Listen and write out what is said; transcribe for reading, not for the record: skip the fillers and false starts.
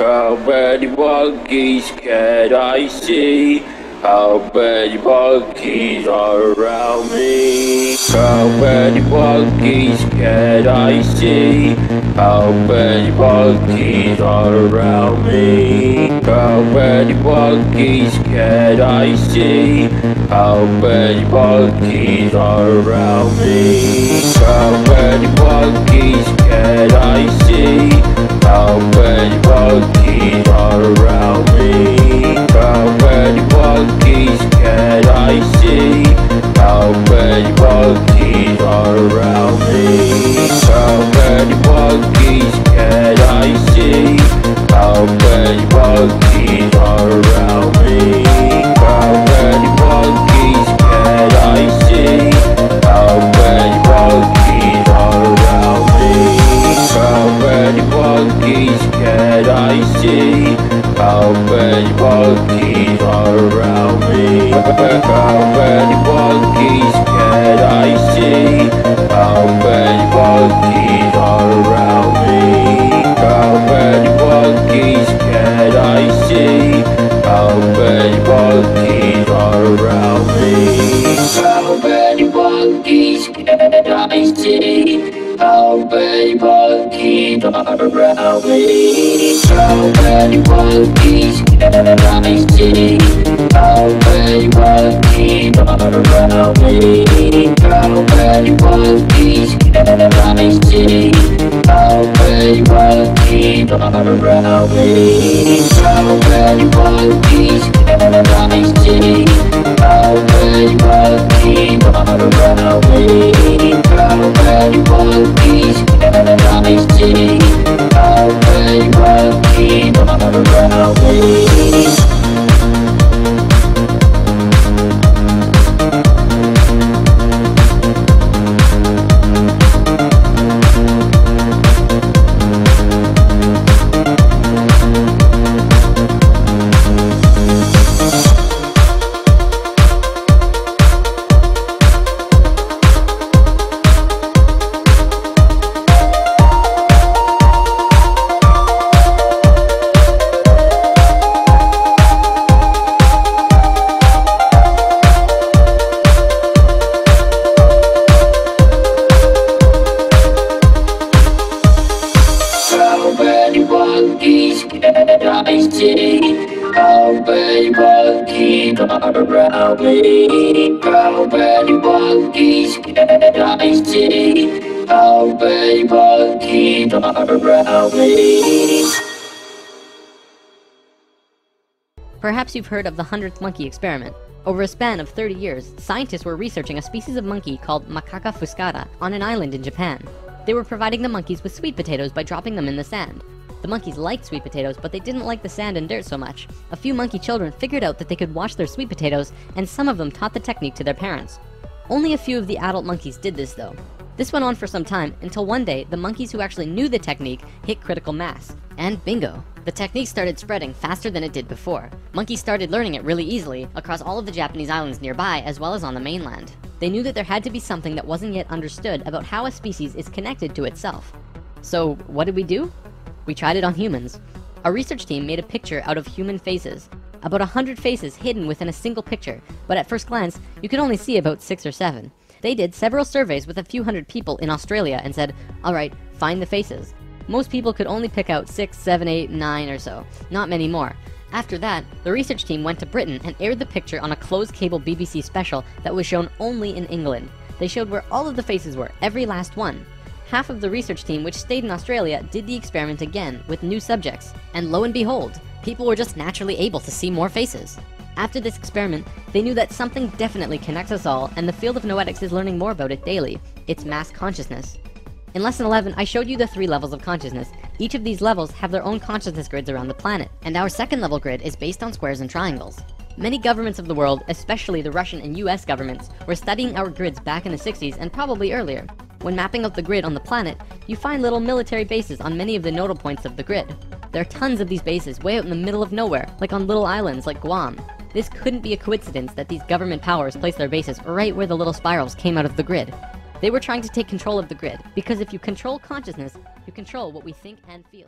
How many monkeys can I see? How many monkeys are around me? How many monkeys can I see? How many monkeys are around me? How many monkeys can I see? How many monkeys are around me? How many monkeys can I see? How many monkeys are around me? How many monkeys can I see? How many monkeys are around me? How many monkeys can I see? How many monkeys are around me? How many monkeys can I see? How many monkeys are around me? How many monkeys can I see? How many monkeys are around me? How many monkeys can I see? How many monkeys are around me? How many monkeys can I see? How many monkeys are around me? How many monkeys can I see? How many monkeys are around me? How many monkeys can I see? How many monkeys are around me? How many monkeys can I see? How many monkeys are around me? How many monkeys can I see? How many monkeys are around me? How many monkeys can I see? How many monkeys are around me? Monkeys can I see? How many monkeys are around me? How many monkeys can I see? How many monkeys are around me? Perhaps you've heard of the 100th Monkey Experiment. Over a span of 30 years, scientists were researching a species of monkey called Macaca fuscata on an island in Japan. They were providing the monkeys with sweet potatoes by dropping them in the sand. The monkeys liked sweet potatoes, but they didn't like the sand and dirt so much. A few monkey children figured out that they could wash their sweet potatoes, and some of them taught the technique to their parents. Only a few of the adult monkeys did this though. This went on for some time, until one day, the monkeys who actually knew the technique hit critical mass. And bingo! The technique started spreading faster than it did before. Monkeys started learning it really easily across all of the Japanese islands nearby, as well as on the mainland. They knew that there had to be something that wasn't yet understood about how a species is connected to itself. So what did we do? We tried it on humans. Our research team made a picture out of human faces. About 100 faces hidden within a single picture, but at first glance, you could only see about 6 or 7. They did several surveys with a few hundred people in Australia and said, alright, find the faces. Most people could only pick out 6, 7, 8, 9 or so, not many more. After that, the research team went to Britain and aired the picture on a closed cable BBC special that was shown only in England. They showed where all of the faces were, every last one. Half of the research team, which stayed in Australia, did the experiment again with new subjects. And lo and behold, people were just naturally able to see more faces. After this experiment, they knew that something definitely connects us all, and the field of noetics is learning more about it daily. It's mass consciousness. In lesson 11, I showed you the 3 levels of consciousness. Each of these levels have their own consciousness grids around the planet, and our second level grid is based on squares and triangles. Many governments of the world, especially the Russian and US governments, were studying our grids back in the 60s and probably earlier. When mapping out the grid on the planet, you find little military bases on many of the nodal points of the grid. There are tons of these bases way out in the middle of nowhere, like on little islands like Guam. This couldn't be a coincidence that these government powers placed their bases right where the little spirals came out of the grid. They were trying to take control of the grid, because if you control consciousness, you control what we think and feel.